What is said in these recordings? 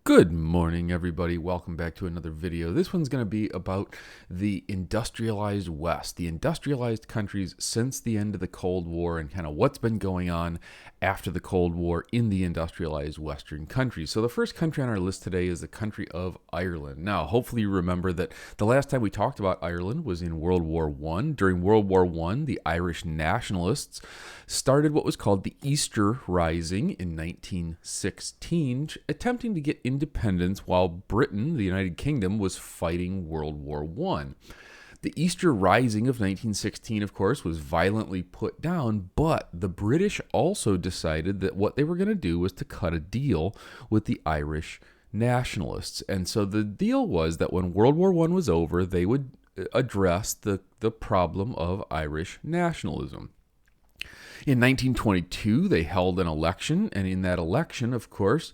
Good morning, everybody. Welcome back to another video. This one's going to be about the industrialized West, the industrialized countries since the end of the Cold War, and kind of what's been going on after the Cold War in the industrialized Western countries. So the first country on our list today is the country of Ireland. Now, hopefully you remember that the last time we talked about Ireland was in World War I. During World War I, the Irish nationalists started what was called the Easter Rising in 1916, attempting to get independence while Britain, the United Kingdom, was fighting World War I. The Easter Rising of 1916, of course, was violently put down, but the British also decided that what they were going to do was to cut a deal with the Irish nationalists. And so the deal was that when World War I was over, they would address the problem of Irish nationalism. In 1922, they held an election, and in that election, of course,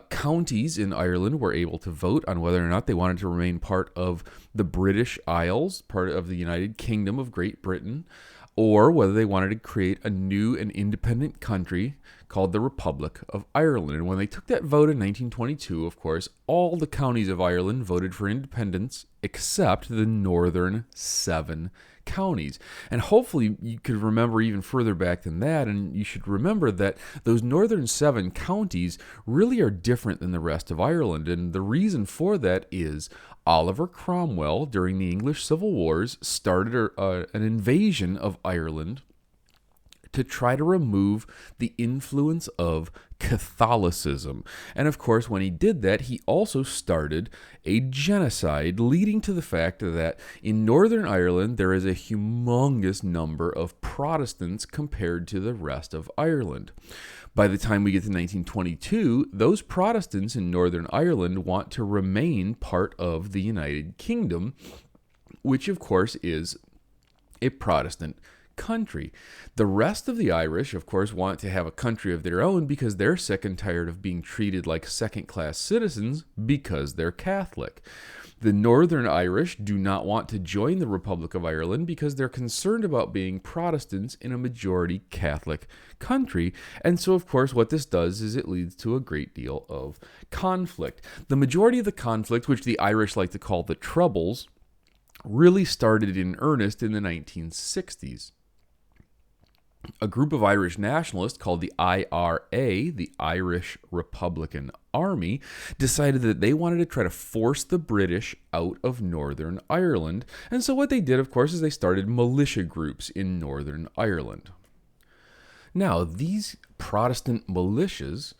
counties in Ireland were able to vote on whether or not they wanted to remain part of the British Isles, part of the United Kingdom of Great Britain, or whether they wanted to create a new and independent country called the Republic of Ireland. And when they took that vote in 1922, of course, all the counties of Ireland voted for independence except the northern 7 counties. And hopefully you could remember even further back than that, and you should remember that those northern 7 counties really are different than the rest of Ireland. And the reason for that is Oliver Cromwell, during the English Civil Wars, started an invasion of Ireland to try to remove the influence of Catholicism. And of course, when he did that, he also started a genocide, leading to the fact that in Northern Ireland, there is a humongous number of Protestants compared to the rest of Ireland. By the time we get to 1922, those Protestants in Northern Ireland want to remain part of the United Kingdom, which of course is a Protestant country. The rest of the Irish, of course, want to have a country of their own because they're sick and tired of being treated like second-class citizens because they're Catholic. The Northern Irish do not want to join the Republic of Ireland because they're concerned about being Protestants in a majority Catholic country. And so, of course, what this does is it leads to a great deal of conflict. The majority of the conflict, which the Irish like to call the Troubles, really started in earnest in the 1960s. A group of Irish nationalists called the IRA, the Irish Republican Army, decided that they wanted to try to force the British out of Northern Ireland. And so what they did, of course, is they started militia groups in Northern Ireland. Now, these Protestant militias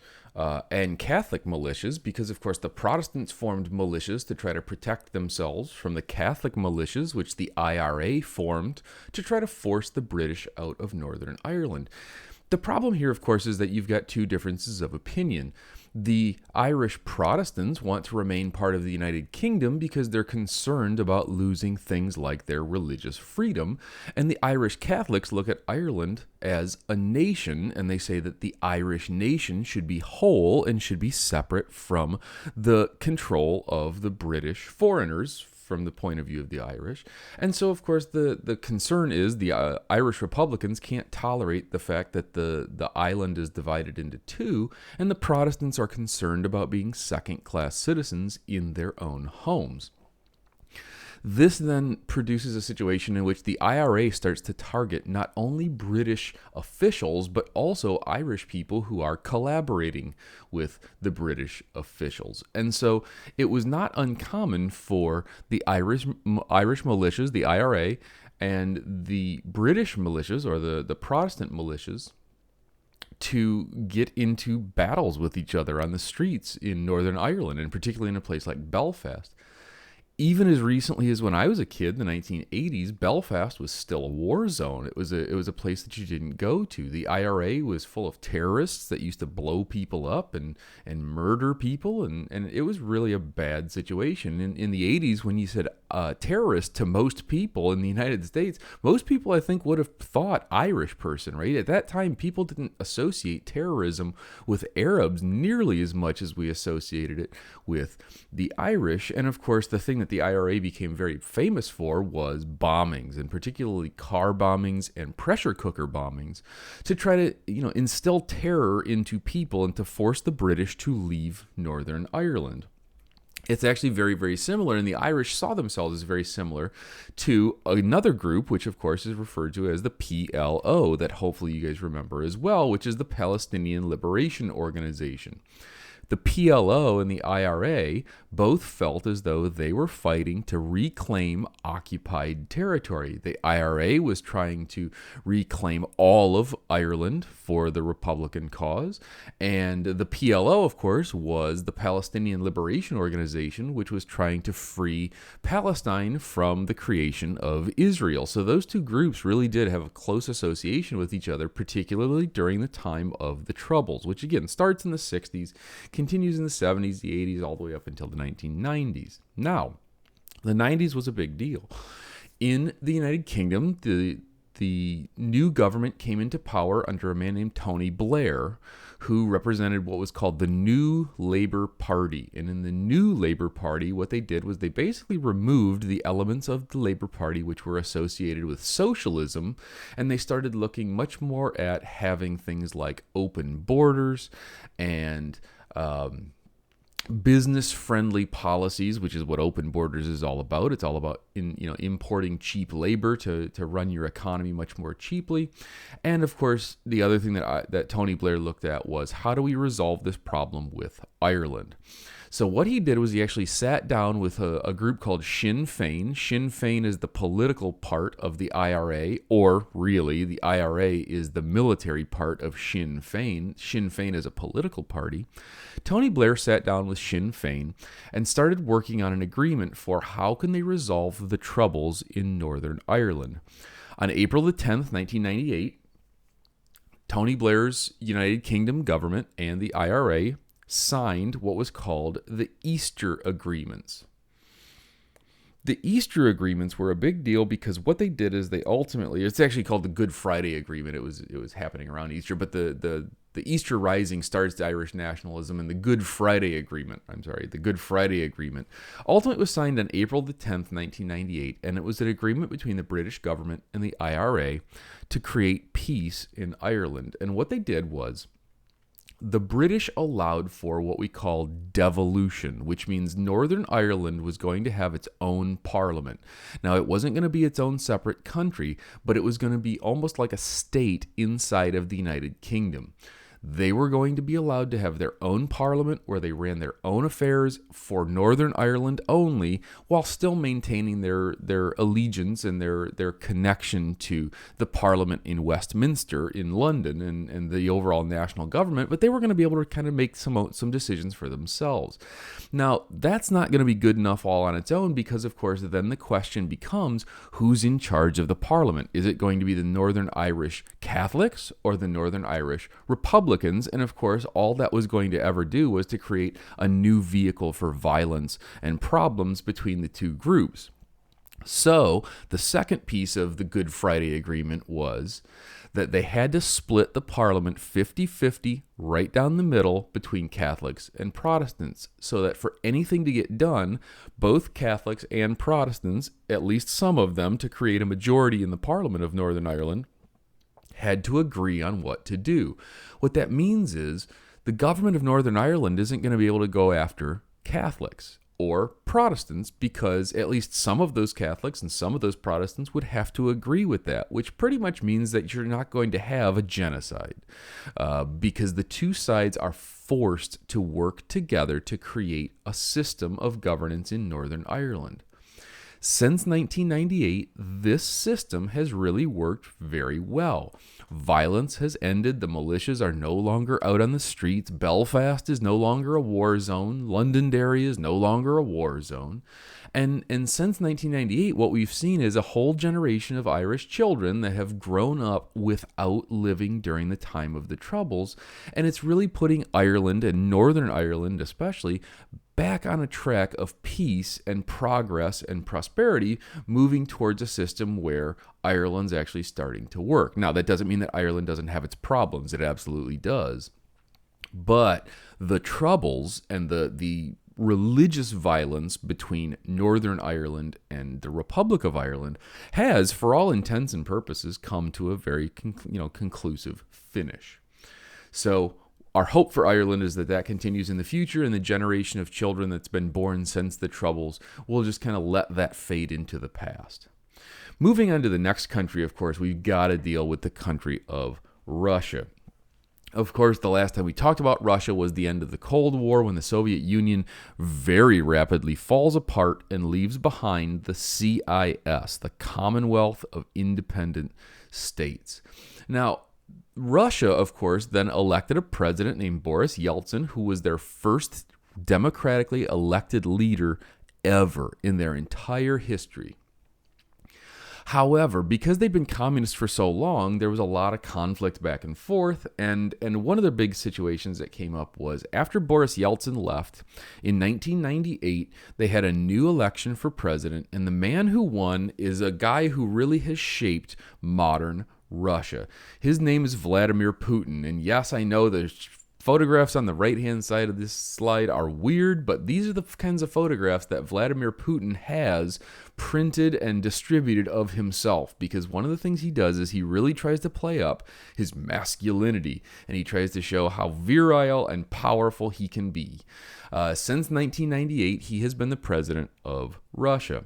and Catholic militias, because of course the Protestants formed militias to try to protect themselves from the Catholic militias, which the IRA formed to try to force the British out of Northern Ireland. The problem here, of course, is that you've got two differences of opinion. The Irish Protestants want to remain part of the United Kingdom because they're concerned about losing things like their religious freedom. And the Irish Catholics look at Ireland as a nation, and they say that the Irish nation should be whole and should be separate from the control of the British foreigners from the point of view of the Irish. And so, of course, the concern is the Irish Republicans can't tolerate the fact that the island is divided into two, and the Protestants are concerned about being second-class citizens in their own homes. This then produces a situation in which the IRA starts to target not only British officials, but also Irish people who are collaborating with the British officials. And so it was not uncommon for the Irish militias, the IRA, and the British militias, or the Protestant militias, to get into battles with each other on the streets in Northern Ireland, and particularly in a place like Belfast. Even as recently as when I was a kid, in the 1980s, Belfast was still a war zone. It was a place that you didn't go to. The IRA was full of terrorists that used to blow people up and murder people, and it was really a bad situation. In the 80s, when you said terrorist to most people in the United States. Most people, I think, would have thought Irish person, right? At that time, people didn't associate terrorism with Arabs nearly as much as we associated it with the Irish. And of course, the thing that the IRA became very famous for was bombings, and particularly car bombings and pressure cooker bombings, to try to, instill terror into people and to force the British to leave Northern Ireland. It's actually very, very similar, and the Irish saw themselves as very similar to another group, which of course is referred to as the PLO, that hopefully you guys remember as well, which is the Palestinian Liberation Organization. The PLO and the IRA both felt as though they were fighting to reclaim occupied territory. The IRA was trying to reclaim all of Ireland for the Republican cause, and the PLO, of course, was the Palestinian Liberation Organization, which was trying to free Palestine from the creation of Israel. So those two groups really did have a close association with each other, particularly during the time of the Troubles, which again starts in the 60s, continues in the 70s, the 80s, all the way up until the 1990s. Now, the 90s was a big deal. In the United Kingdom, the new government came into power under a man named Tony Blair, who represented what was called the New Labour Party. And in the New Labour Party, what they did was they basically removed the elements of the Labour Party which were associated with socialism, and they started looking much more at having things like open borders and business-friendly policies, which is what open borders is all about. It's all about importing cheap labor to run your economy much more cheaply. And of course, the other thing that Tony Blair looked at was, how do we resolve this problem with Ireland? So what he did was he actually sat down with a group called Sinn Féin. Sinn Féin is the political part of the IRA, or really, the IRA is the military part of Sinn Féin. Sinn Féin is a political party. Tony Blair sat down with Sinn Féin and started working on an agreement for how can they resolve the troubles in Northern Ireland. On April the 10th, 1998, Tony Blair's United Kingdom government and the IRA signed what was called the Easter Agreements. The Easter Agreements were a big deal because what they did is they ultimately, it's actually called the Good Friday Agreement. It was happening around Easter, but the Easter Rising starts the Irish nationalism, and the Good Friday Agreement ultimately was signed on April the 10th, 1998, and it was an agreement between the British government and the IRA to create peace in Ireland. And what they did was, the British allowed for what we call devolution, which means Northern Ireland was going to have its own parliament. Now, it wasn't going to be its own separate country, but it was going to be almost like a state inside of the United Kingdom. They were going to be allowed to have their own parliament where they ran their own affairs for Northern Ireland only, while still maintaining their allegiance and their connection to the parliament in Westminster in London and the overall national government, but they were going to be able to kind of make some decisions for themselves. Now, that's not going to be good enough all on its own, because of course then the question becomes, who's in charge of the parliament? Is it going to be the Northern Irish Catholics or the Northern Irish Republicans? And of course, all that was going to ever do was to create a new vehicle for violence and problems between the two groups. So the second piece of the Good Friday Agreement was that they had to split the parliament 50-50 right down the middle between Catholics and Protestants, so that for anything to get done, both Catholics and Protestants, at least some of them, to create a majority in the Parliament of Northern Ireland, had to agree on what to do. What that means is the government of Northern Ireland isn't going to be able to go after Catholics or Protestants, because at least some of those Catholics and some of those Protestants would have to agree with that, which pretty much means that you're not going to have a genocide, because the two sides are forced to work together to create a system of governance in Northern Ireland. Since 1998, this system has really worked very well. Violence has ended. The militias are no longer out on the streets. Belfast is no longer a war zone. Londonderry is no longer a war zone. And since 1998, what we've seen is a whole generation of Irish children that have grown up without living during the time of the Troubles. And it's really putting Ireland, and Northern Ireland especially, back on a track of peace and progress and prosperity, moving towards a system where Ireland's actually starting to work. Now, that doesn't mean that Ireland doesn't have its problems. It absolutely does. But the troubles and the religious violence between Northern Ireland and the Republic of Ireland has, for all intents and purposes, come to a very conclusive finish. So our hope for Ireland is that that continues in the future, and the generation of children that's been born since the Troubles will just kind of let that fade into the past. Moving on to the next country, of course, we've got to deal with the country of Russia. Of course, the last time we talked about Russia was the end of the Cold War, when the Soviet Union very rapidly falls apart and leaves behind the CIS, the Commonwealth of Independent States. Now, Russia, of course, then elected a president named Boris Yeltsin, who was their first democratically elected leader ever in their entire history. However, because they'd been communists for so long, there was a lot of conflict back and forth, and one of the big situations that came up was after Boris Yeltsin left, in 1998, they had a new election for president, and the man who won is a guy who really has shaped modern Russia. His name is Vladimir Putin, and yes, I know there's photographs on the right-hand side of this slide are weird, but these are the kinds of photographs that Vladimir Putin has printed and distributed of himself, because one of the things he does is he really tries to play up his masculinity, and he tries to show how virile and powerful he can be. Since 1998, he has been the president of Russia.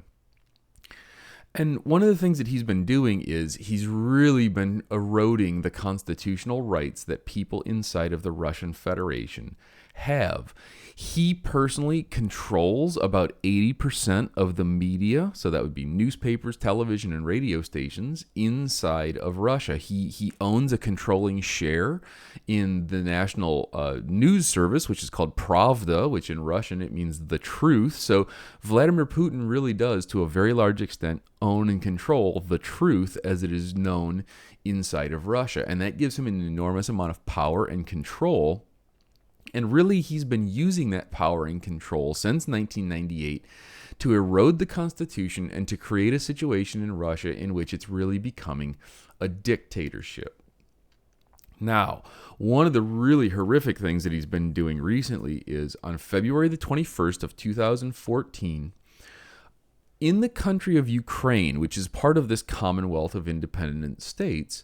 And one of the things that he's been doing is he's really been eroding the constitutional rights that people inside of the Russian Federation have. He personally controls about 80% of the media, so that would be newspapers, television, and radio stations inside of Russia. He owns a controlling share in the national news service, which is called Pravda, which in Russian it means the truth. So Vladimir Putin really does, to a very large extent, own and control the truth as it is known inside of Russia. And that gives him an enormous amount of power and control. And really, he's been using that power and control since 1998 to erode the Constitution and to create a situation in Russia in which it's really becoming a dictatorship. Now, one of the really horrific things that he's been doing recently is on February the 21st of 2014, in the country of Ukraine, which is part of this Commonwealth of Independent States,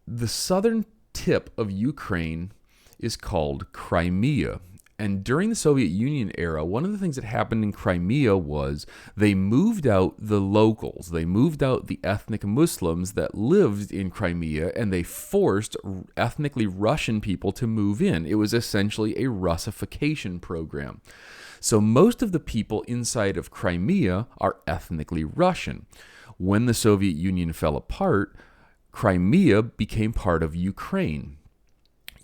the southern tip of Ukraine is called Crimea. And during the Soviet Union era, one of the things that happened in Crimea was they moved out the locals. They moved out the ethnic Muslims that lived in Crimea, and they forced ethnically Russian people to move in. It was essentially a Russification program. So most of the people inside of Crimea are ethnically Russian. When the Soviet Union fell apart, Crimea became part of Ukraine.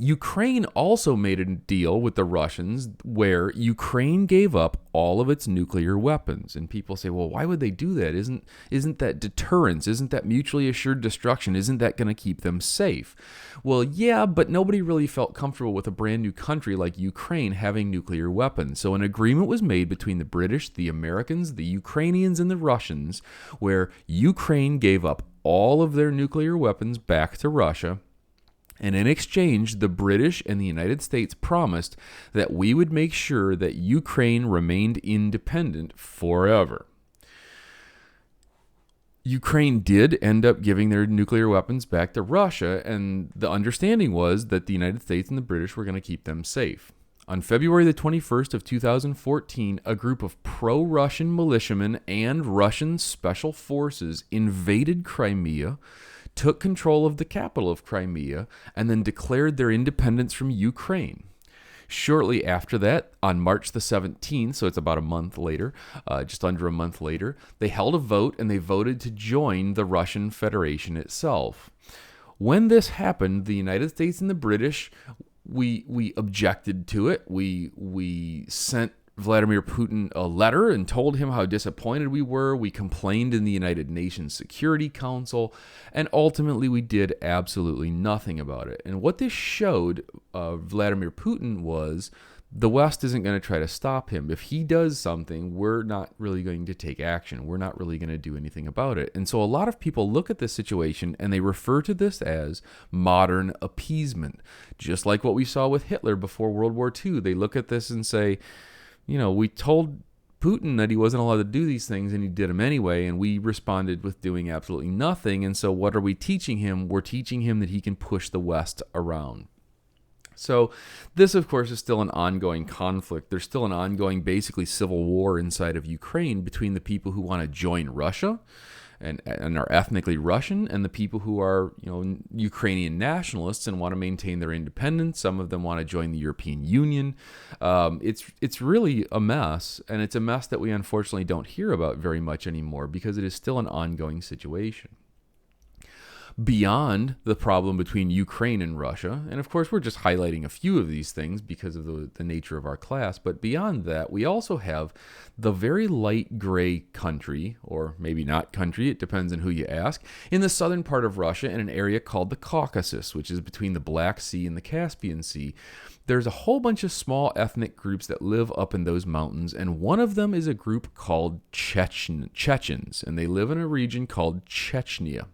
Ukraine also made a deal with the Russians where Ukraine gave up all of its nuclear weapons. And people say, well, why would they do that? Isn't that deterrence? Isn't that mutually assured destruction? Isn't that going to keep them safe? Well, yeah, but nobody really felt comfortable with a brand new country like Ukraine having nuclear weapons. So an agreement was made between the British, the Americans, the Ukrainians, and the Russians, where Ukraine gave up all of their nuclear weapons back to Russia. And in exchange, the British and the United States promised that we would make sure that Ukraine remained independent forever. Ukraine did end up giving their nuclear weapons back to Russia, and the understanding was that the United States and the British were going to keep them safe. On February the 21st of 2014, a group of pro-Russian militiamen and Russian special forces invaded Crimea, took control of the capital of Crimea, and then declared their independence from Ukraine. Shortly after that, on March the 17th, so it's about a month later, just under a month later, they held a vote and they voted to join the Russian Federation itself. When this happened, the United States and the British, we objected to it. We sent Vladimir Putin a letter and told him how disappointed we were. We complained in the United Nations Security Council, and ultimately we did absolutely nothing about it. And what this showed Vladimir Putin was the West isn't going to try to stop him. If he does something, we're not really going to take action. We're not really going to do anything about it. And so a lot of people look at this situation and they refer to this as modern appeasement. Just like what we saw with Hitler before World War II. They look at this and say, we told Putin that he wasn't allowed to do these things and he did them anyway, and we responded with doing absolutely nothing. And so what are we teaching him? We're teaching him that he can push the West around. So this, of course, is still an ongoing conflict. There's still an ongoing, basically, civil war inside of Ukraine between the people who want to join Russia and are ethnically Russian, and the people who are, Ukrainian nationalists and want to maintain their independence. Some of them want to join the European Union. It's really a mess, and it's a mess that we unfortunately don't hear about very much anymore because it is still an ongoing situation. Beyond the problem between Ukraine and Russia, and of course we're just highlighting a few of these things because of the nature of our class, but beyond that, we also have the very light gray country, or maybe not country, it depends on who you ask, in the southern part of Russia in an area called the Caucasus, which is between the Black Sea and the Caspian Sea. There's a whole bunch of small ethnic groups that live up in those mountains, and one of them is a group called Chechens, and they live in a region called Chechnya.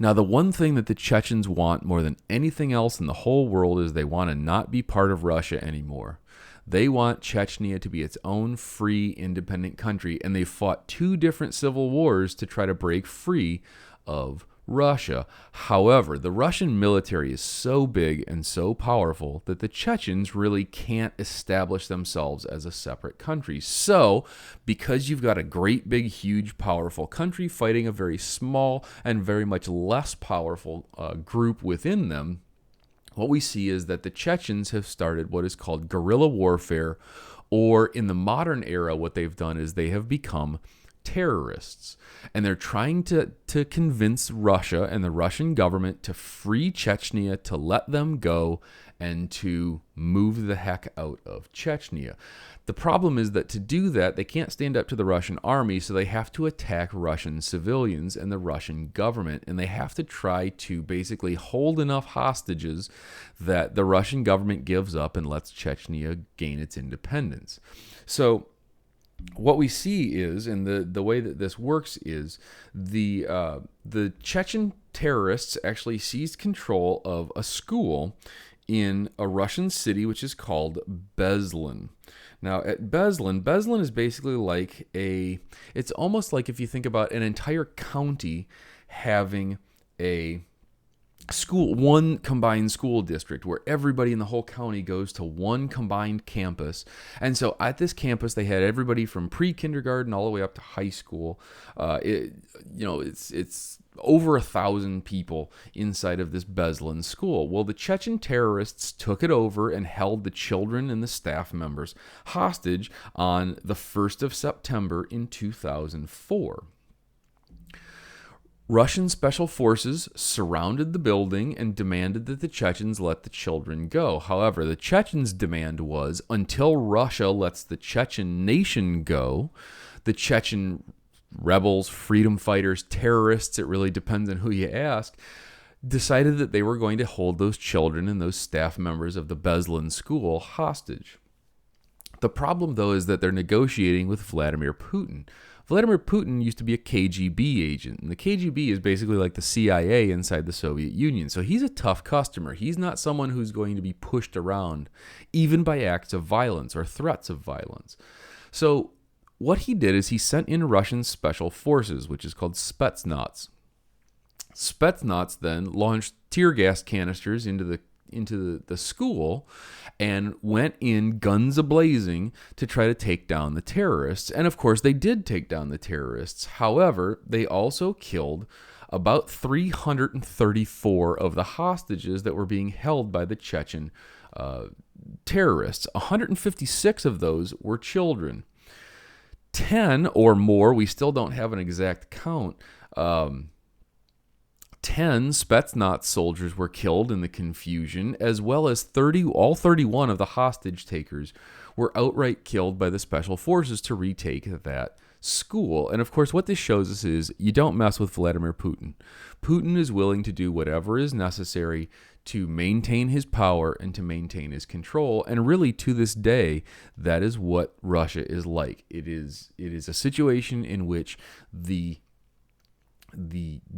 Now, the one thing that the Chechens want more than anything else in the whole world is they want to not be part of Russia anymore. They want Chechnya to be its own free, independent country, and they fought 2 different civil wars to try to break free of Russia. However, the Russian military is so big and so powerful that the Chechens really can't establish themselves as a separate country. So, because you've got a great, big, huge, powerful country fighting a very small and very much less powerful group within them, what we see is that the Chechens have started what is called guerrilla warfare, or in the modern era, what they've done is they have become terrorists, and they're trying to convince Russia and the Russian government to free Chechnya, to let them go, and to move the heck out of Chechnya. The problem is that to do that, they can't stand up to the Russian army, so they have to attack Russian civilians and the Russian government, and they have to try to basically hold enough hostages that the Russian government gives up and lets Chechnya gain its independence. So what we see is, and the way that this works is, the Chechen terrorists actually seized control of a school in a Russian city which is called Beslan. Now, at Beslan is basically like it's almost like if you think about an entire county having a school, one combined school district where everybody in the whole county goes to one combined campus. And so at this campus, they had everybody from pre-kindergarten all the way up to high school. It's over 1,000 people inside of this Beslan school. Well, the Chechen terrorists took it over and held the children and the staff members hostage on the 1st of September in 2004. Russian special forces surrounded the building and demanded that the Chechens let the children go. However, the Chechens' demand was, until Russia lets the Chechen nation go, the Chechen rebels, freedom fighters, terrorists, it really depends on who you ask, decided that they were going to hold those children and those staff members of the Beslan school hostage. The problem, though, is that they're negotiating with Vladimir Putin. Vladimir Putin used to be a KGB agent, and the KGB is basically like the CIA inside the Soviet Union. So he's a tough customer. He's not someone who's going to be pushed around, even by acts of violence or threats of violence. So what he did is he sent in Russian special forces, which is called Spetsnaz. Spetsnaz then launched tear gas canisters into the school and went in guns a-blazing to try to take down the terrorists. And of course, they did take down the terrorists. However, they also killed about 334 of the hostages that were being held by the Chechen terrorists. 156 of those were children. 10 or more, we still don't have an exact count, 10 Spetsnaz soldiers were killed in the confusion, as well as all 31 of the hostage takers were outright killed by the special forces to retake that school. And of course, what this shows us is you don't mess with Vladimir Putin. Putin is willing to do whatever is necessary to maintain his power and to maintain his control. And really, to this day, that is what Russia is like. It is a situation in which the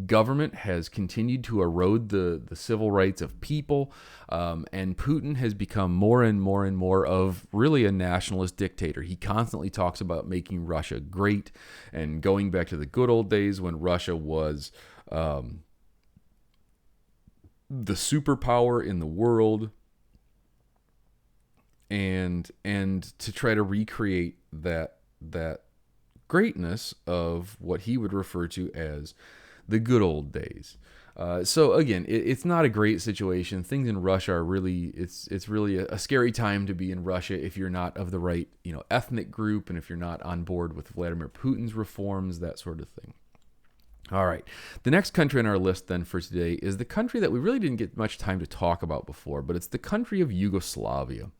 government has continued to erode the civil rights of people, and Putin has become more and more and more of really a nationalist dictator. He constantly talks about making Russia great and going back to the good old days when Russia was the superpower in the world, and to try to recreate that greatness of what he would refer to as the good old days. So again, it's not a great situation. Things in Russia are really, it's really a scary time to be in Russia if you're not of the right, ethnic group, and if you're not on board with Vladimir Putin's reforms, that sort of thing. All right. The next country on our list then for today is the country that we really didn't get much time to talk about before, but it's the country of Yugoslavia.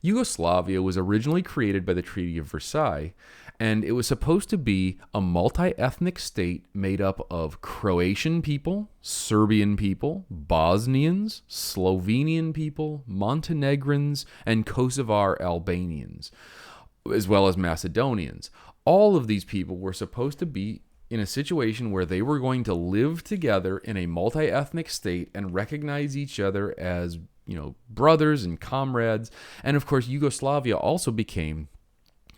Yugoslavia was originally created by the Treaty of Versailles, and it was supposed to be a multi-ethnic state made up of Croatian people, Serbian people, Bosnians, Slovenian people, Montenegrins, and Kosovar Albanians, as well as Macedonians. All of these people were supposed to be in a situation where they were going to live together in a multi-ethnic state and recognize each other as, brothers and comrades. And of course, Yugoslavia also became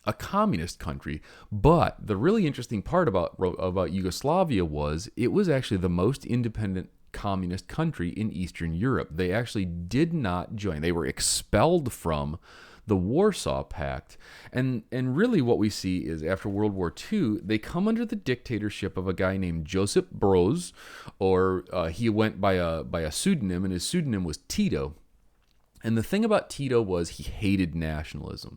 a communist country. But the really interesting part about Yugoslavia was it was actually the most independent communist country in Eastern Europe. They actually did not join. They were expelled from the Warsaw Pact. And really what we see is after World War II, they come under the dictatorship of a guy named Josip Broz, or he went by a pseudonym, and his pseudonym was Tito. And the thing about Tito was he hated nationalism.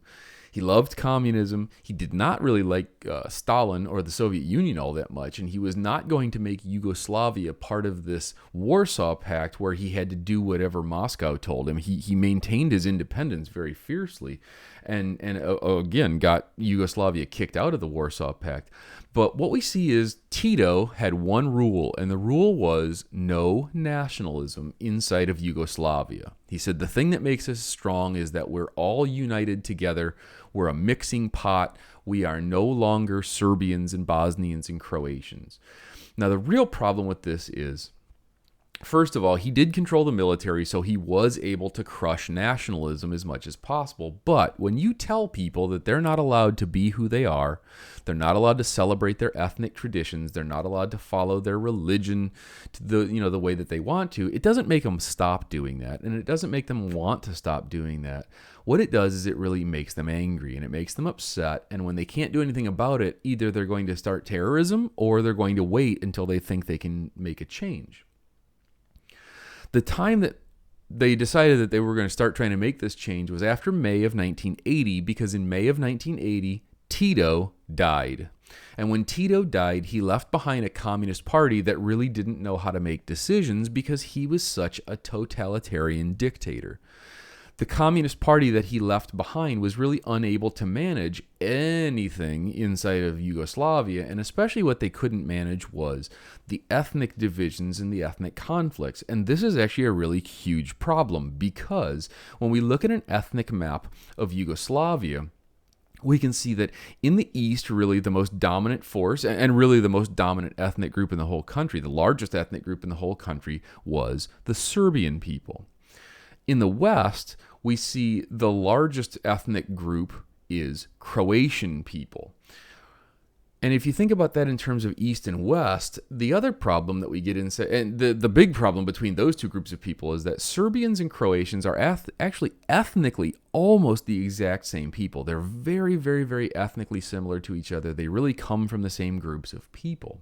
He loved communism. He did not really like Stalin or the Soviet Union all that much, and he was not going to make Yugoslavia part of this Warsaw Pact where he had to do whatever Moscow told him. He maintained his independence very fiercely, and again got Yugoslavia kicked out of the Warsaw Pact. But what we see is Tito had one rule, and the rule was no nationalism inside of Yugoslavia. He said the thing that makes us strong is that we're all united together. We're a mixing pot. We are no longer Serbians and Bosnians and Croatians. Now, the real problem with this is, first of all, he did control the military, so he was able to crush nationalism as much as possible. But when you tell people that they're not allowed to be who they are, they're not allowed to celebrate their ethnic traditions, they're not allowed to follow their religion to the way that they want to, it doesn't make them stop doing that, and it doesn't make them want to stop doing that. What it does is it really makes them angry, and it makes them upset, and when they can't do anything about it, either they're going to start terrorism or they're going to wait until they think they can make a change. The time that they decided that they were going to start trying to make this change was after May of 1980, because in May of 1980, Tito died. And when Tito died, he left behind a communist party that really didn't know how to make decisions because he was such a totalitarian dictator. The Communist Party that he left behind was really unable to manage anything inside of Yugoslavia, and especially what they couldn't manage was the ethnic divisions and the ethnic conflicts. And this is actually a really huge problem, because when we look at an ethnic map of Yugoslavia, we can see that in the east, really the most dominant force and really the most dominant ethnic group in the whole country, the largest ethnic group in the whole country, was the Serbian people. In the west, we see the largest ethnic group is Croatian people. And if you think about that in terms of East and West, the other problem that we get inside, and the big problem between those two groups of people, is that Serbians and Croatians are actually ethnically almost the exact same people. They're very, very, very ethnically similar to each other. They really come from the same groups of people.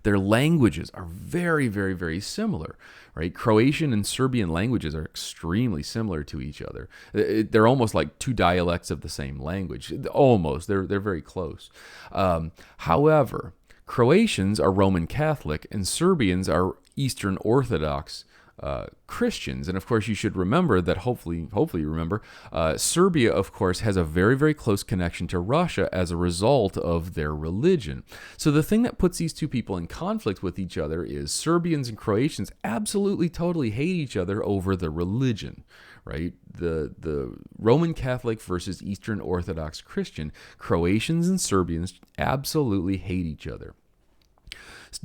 Their languages are very, very, very similar, right? Croatian and Serbian languages are extremely similar to each other. They're almost like two dialects of the same language. Almost. They're very close. However, Croatians are Roman Catholic and Serbians are Eastern Orthodox Christians. And of course, you should remember that, hopefully you remember, Serbia, of course, has a very, very close connection to Russia as a result of their religion. So the thing that puts these two people in conflict with each other is Serbians and Croatians absolutely, totally hate each other over the religion, right? The Roman Catholic versus Eastern Orthodox Christian. Croatians and Serbians absolutely hate each other.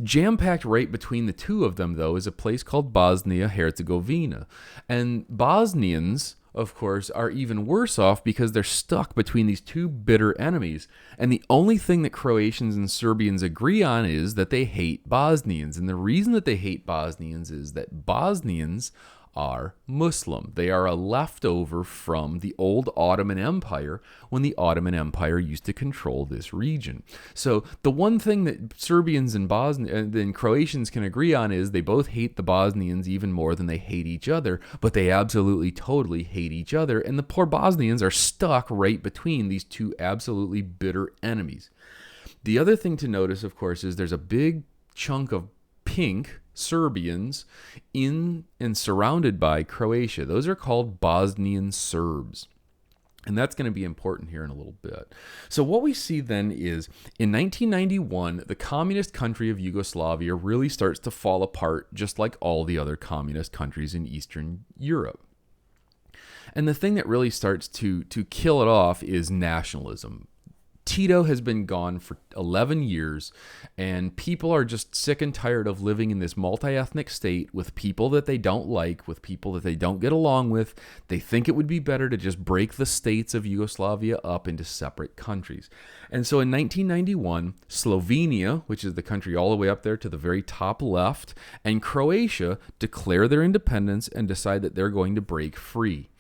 Jam-packed right between the two of them, though, is a place called Bosnia-Herzegovina. And Bosnians, of course, are even worse off because they're stuck between these two bitter enemies. And the only thing that Croatians and Serbians agree on is that they hate Bosnians. And the reason that they hate Bosnians is that Bosnians are Muslim. They are a leftover from the old Ottoman Empire when the Ottoman Empire used to control this region. So the one thing that Serbians and Croatians can agree on is they both hate the Bosnians even more than they hate each other, but they absolutely, totally hate each other, and the poor Bosnians are stuck right between these two absolutely bitter enemies. The other thing to notice, of course, is there's a big chunk of pink Serbians in and surrounded by Croatia. Those are called Bosnian Serbs. And that's going to be important here in a little bit. So what we see then is in 1991, the communist country of Yugoslavia really starts to fall apart, just like all the other communist countries in Eastern Europe. And the thing that really starts to kill it off is nationalism. Tito has been gone for 11 years, and people are just sick and tired of living in this multi-ethnic state with people that they don't like, with people that they don't get along with. They think it would be better to just break the states of Yugoslavia up into separate countries. And so in 1991, Slovenia, which is the country all the way up there to the very top left, and Croatia declare their independence and decide that they're going to break free.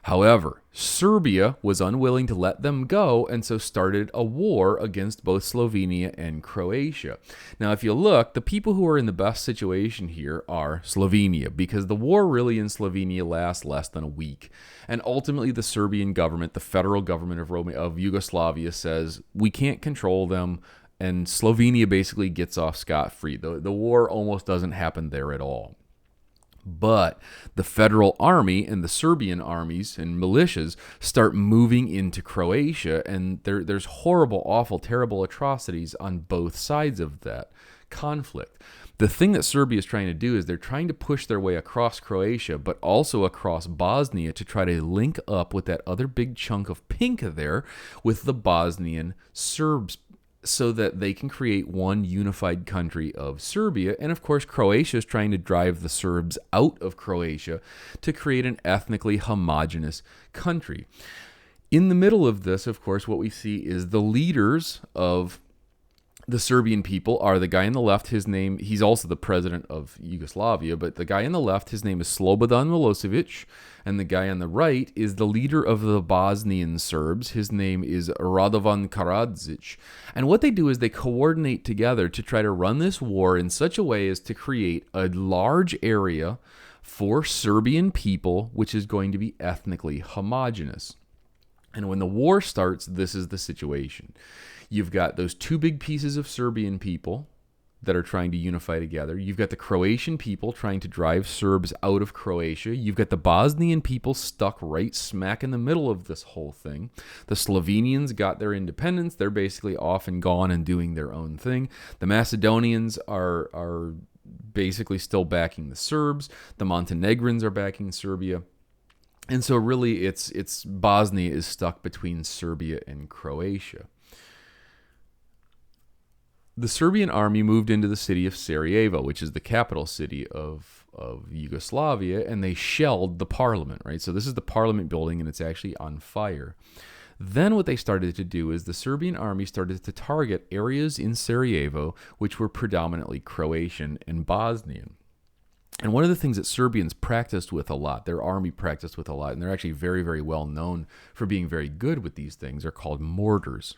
However, Serbia was unwilling to let them go and so started a war against both Slovenia and Croatia. Now, if you look, the people who are in the best situation here are Slovenia, because the war really in Slovenia lasts less than a week. And ultimately, the Serbian government, the federal government of Yugoslavia, says we can't control them, and Slovenia basically gets off scot-free. The war almost doesn't happen there at all. But the federal army and the Serbian armies and militias start moving into Croatia, and there's horrible, awful, terrible atrocities on both sides of that conflict. The thing that Serbia is trying to do is they're trying to push their way across Croatia, but also across Bosnia to try to link up with that other big chunk of pink there with the Bosnian Serbs, so that they can create one unified country of Serbia. And of course, Croatia is trying to drive the Serbs out of Croatia to create an ethnically homogenous country. In the middle of this, of course, what we see is the leaders of the Serbian people are the guy on the left, he's also the president of Yugoslavia, but the guy on the left, his name is Slobodan Milosevic, and the guy on the right is the leader of the Bosnian Serbs. His name is Radovan Karadzic. And what they do is they coordinate together to try to run this war in such a way as to create a large area for Serbian people, which is going to be ethnically homogenous. And when the war starts, this is the situation. You've got those two big pieces of Serbian people that are trying to unify together. You've got the Croatian people trying to drive Serbs out of Croatia. You've got the Bosnian people stuck right smack in the middle of this whole thing. The Slovenians got their independence. They're basically off and gone and doing their own thing. The Macedonians are basically still backing the Serbs. The Montenegrins are backing Serbia. And so really it's Bosnia is stuck between Serbia and Croatia. The Serbian army moved into the city of Sarajevo, which is the capital city of Yugoslavia, and they shelled the parliament, right? So this is the parliament building, and it's actually on fire. Then what they started to do is the Serbian army started to target areas in Sarajevo which were predominantly Croatian and Bosnian. And one of the things that Serbians practiced with a lot, their army practiced with a lot, and they're actually very, very well known for being very good with these things, are called mortars.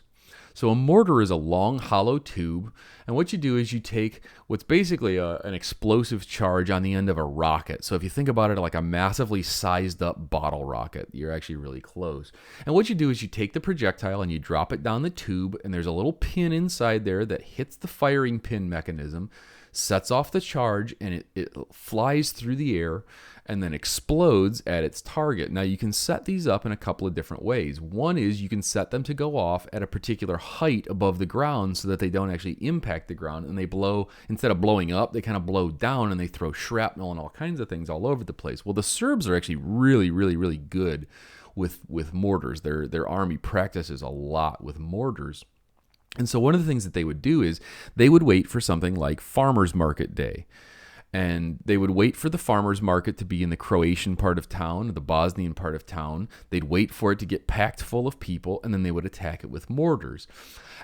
So a mortar is a long, hollow tube, and what you do is you take what's basically an explosive charge on the end of a rocket. So if you think about it like a massively sized up bottle rocket, you're actually really close. And what you do is you take the projectile and you drop it down the tube, and there's a little pin inside there that hits the firing pin mechanism, sets off the charge, and it flies through the air and then explodes at its target. Now, you can set these up in a couple of different ways. One is you can set them to go off at a particular height above the ground so that they don't actually impact the ground, and they blow, instead of blowing up, they kind of blow down, and they throw shrapnel and all kinds of things all over the place. Well, the Serbs are actually really, really, really good with mortars. Their army practices a lot with mortars. And so one of the things that they would do is they would wait for something like Farmers Market Day. And they would wait for the farmers market to be in the Croatian part of town, or the Bosnian part of town. They'd wait for it to get packed full of people, and then they would attack it with mortars.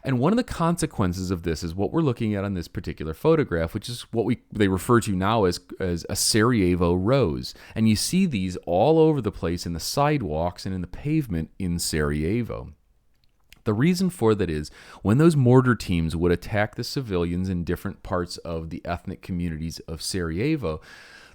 And one of the consequences of this is what we're looking at on this particular photograph, which is what they refer to now as a Sarajevo Rose. And you see these all over the place in the sidewalks and in the pavement in Sarajevo. The reason for that is when those mortar teams would attack the civilians in different parts of the ethnic communities of Sarajevo,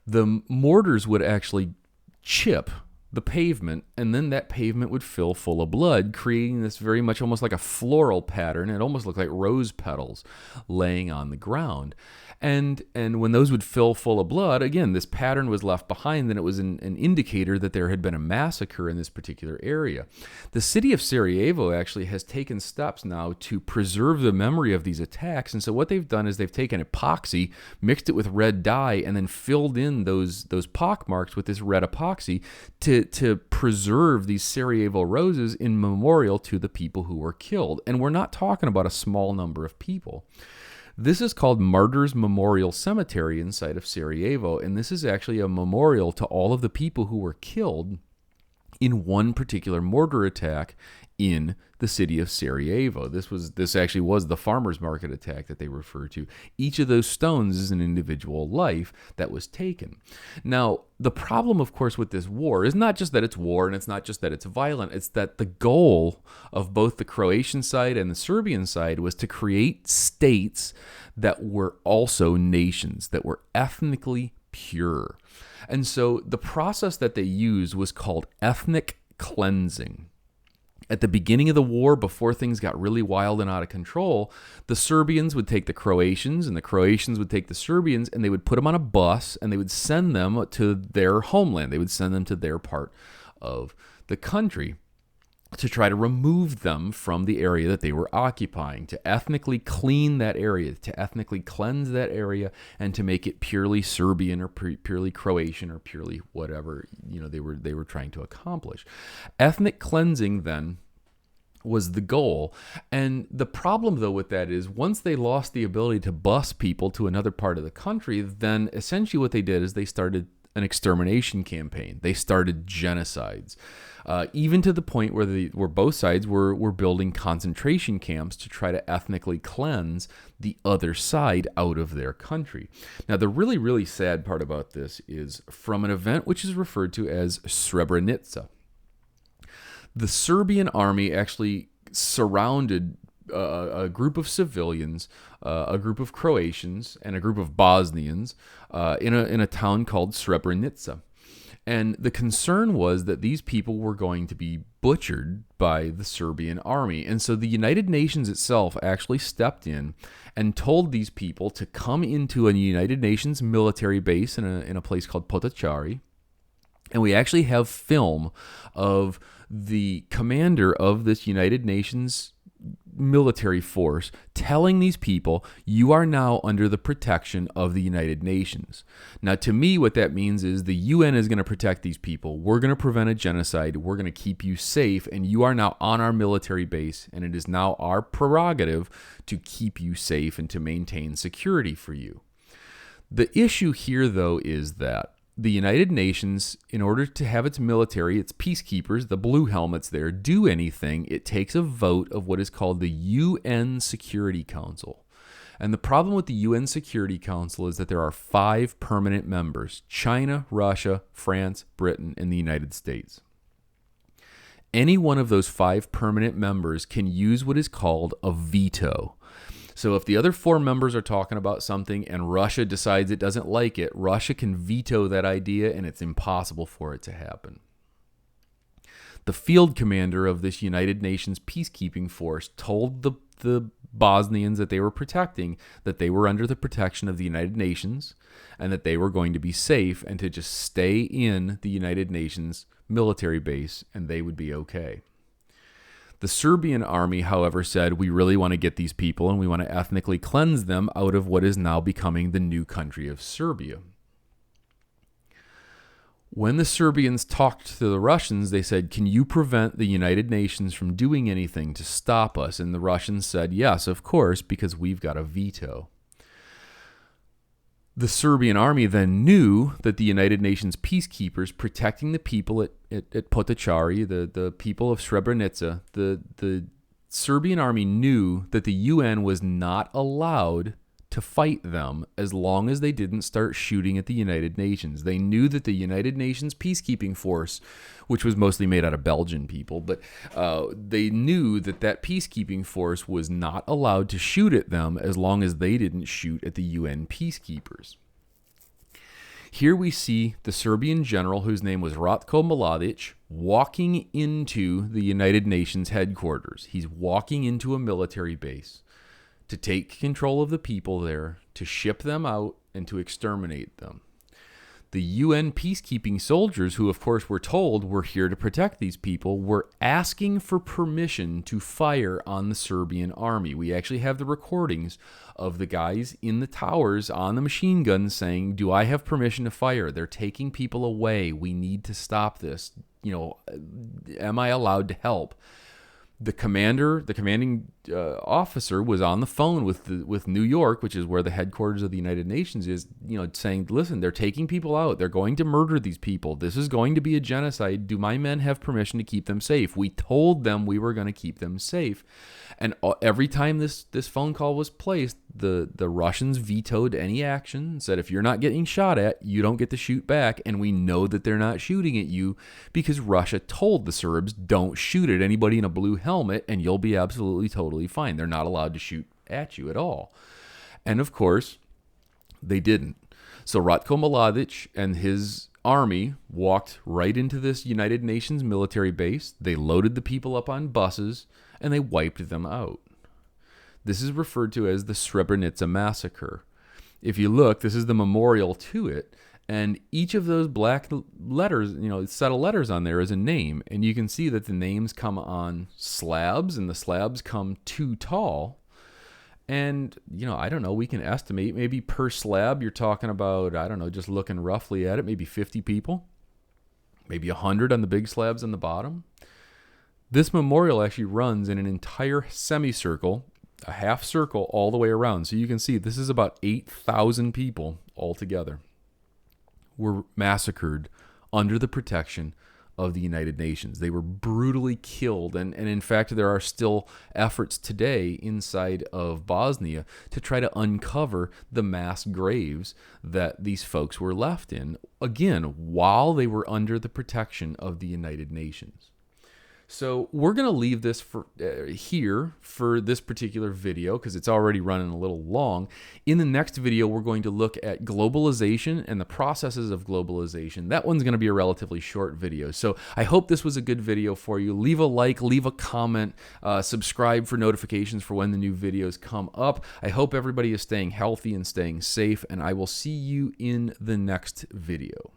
the mortars would actually chip the pavement, and then that pavement would fill full of blood, creating this very much almost like a floral pattern. It almost looked like rose petals laying on the ground. And when those would fill full of blood, again, this pattern was left behind, and it was an indicator that there had been a massacre in this particular area. The city of Sarajevo actually has taken steps now to preserve the memory of these attacks, and so what they've done is they've taken epoxy, mixed it with red dye, and then filled in those pockmarks with this red epoxy to preserve these Sarajevo roses in memorial to the people who were killed. And we're not talking about a small number of people. This is called Martyrs Memorial Cemetery inside of Sarajevo, and this is actually a memorial to all of the people who were killed in one particular mortar attack in the city of Sarajevo. This actually was the farmers market attack that they refer to. Each of those stones is an individual life that was taken. Now, the problem, of course, with this war is not just that it's war, and it's not just that it's violent. It's that the goal of both the Croatian side and the Serbian side was to create states that were also nations, that were ethnically pure. And so the process that they used was called ethnic cleansing. At the beginning of the war, before things got really wild and out of control, the Serbians would take the Croatians, and the Croatians would take the Serbians, and they would put them on a bus, and they would send them to their homeland. They would send them to their part of the country to try to remove them from the area that they were occupying, to ethnically clean that area, to ethnically cleanse that area, and to make it purely Serbian or purely Croatian or purely whatever they were trying to accomplish. Ethnic cleansing then was the goal. And the problem, though, with that is once they lost the ability to bus people to another part of the country, then essentially what they did is they started an extermination campaign. They started genocides, even to the point where both sides were building concentration camps to try to ethnically cleanse the other side out of their country. Now, the really, really sad part about this is from an event which is referred to as Srebrenica. The Serbian army actually surrounded a group of civilians, a group of Croatians, and a group of Bosnians in a town called Srebrenica. And the concern was that these people were going to be butchered by the Serbian army. And so the United Nations itself actually stepped in and told these people to come into a United Nations military base in a place called Potocari. And we actually have film of the commander of this United Nations military force telling these people, you are now under the protection of the United Nations. Now, to me, what that means is the UN is going to protect these people. We're going to prevent a genocide. We're going to keep you safe, and you are now on our military base, and it is now our prerogative to keep you safe and to maintain security for you. The issue here, though, is that the United Nations, in order to have its military, its peacekeepers, the blue helmets there, do anything, it takes a vote of what is called the UN Security Council. And the problem with the UN Security Council is that there are 5 permanent members: China, Russia, France, Britain, and the United States. Any one of those 5 permanent members can use what is called a veto. So if the other 4 members are talking about something and Russia decides it doesn't like it, Russia can veto that idea, and it's impossible for it to happen. The field commander of this United Nations peacekeeping force told the Bosnians that they were protecting, that they were under the protection of the United Nations and that they were going to be safe and to just stay in the United Nations military base and they would be okay. The Serbian army, however, said, we really want to get these people and we want to ethnically cleanse them out of what is now becoming the new country of Serbia. When the Serbians talked to the Russians, they said, can you prevent the United Nations from doing anything to stop us? And the Russians said, yes, of course, because we've got a veto. The Serbian army then knew that the United Nations peacekeepers protecting the people at Potocari, the people of Srebrenica, the Serbian army knew that the UN was not allowed to fight them as long as they didn't start shooting at the United Nations. They knew that the United Nations peacekeeping force, which was mostly made out of Belgian people, but they knew that that peacekeeping force was not allowed to shoot at them as long as they didn't shoot at the UN peacekeepers. Here we see the Serbian general, whose name was Ratko Mladic, walking into the United Nations headquarters. He's walking into a military base to take control of the people there, to ship them out, and to exterminate them. The UN peacekeeping soldiers, who of course were told we're here to protect these people, were asking for permission to fire on the Serbian army. We actually have the recordings of the guys in the towers on the machine guns saying, do I have permission to fire? They're taking people away. We need to stop this. Am I allowed to help? The commanding officer was on the phone with New York, which is where the headquarters of the United Nations is, saying, listen, they're taking people out. They're going to murder these people. This is going to be a genocide. Do my men have permission to keep them safe? We told them we were going to keep them safe. And every time this phone call was placed, the Russians vetoed any action, said, if you're not getting shot at, you don't get to shoot back. And we know that they're not shooting at you because Russia told the Serbs, don't shoot at anybody in a blue helmet and you'll be absolutely totally fine. They're not allowed to shoot at you at all. And of course, they didn't. So Ratko Mladic and his army walked right into this United Nations military base. They loaded the people up on buses and they wiped them out. This is referred to as the Srebrenica Massacre. If you look, this is the memorial to it, and each of those black letters, set of letters on there is a name, and you can see that the names come on slabs, and the slabs come too tall. And, I don't know, we can estimate maybe per slab you're talking about, I don't know, just looking roughly at it, maybe 50 people, maybe 100 on the big slabs on the bottom. This memorial actually runs in an entire semicircle, a half circle all the way around. So you can see this is about 8,000 people altogether were massacred under the protection of the United Nations. They were brutally killed. And in fact, there are still efforts today inside of Bosnia to try to uncover the mass graves that these folks were left in, again, while they were under the protection of the United Nations. So we're going to leave this here for this particular video because it's already running a little long. In the next video, we're going to look at globalization and the processes of globalization. That one's going to be a relatively short video. So I hope this was a good video for you. Leave a like, leave a comment, subscribe for notifications for when the new videos come up. I hope everybody is staying healthy and staying safe, and I will see you in the next video.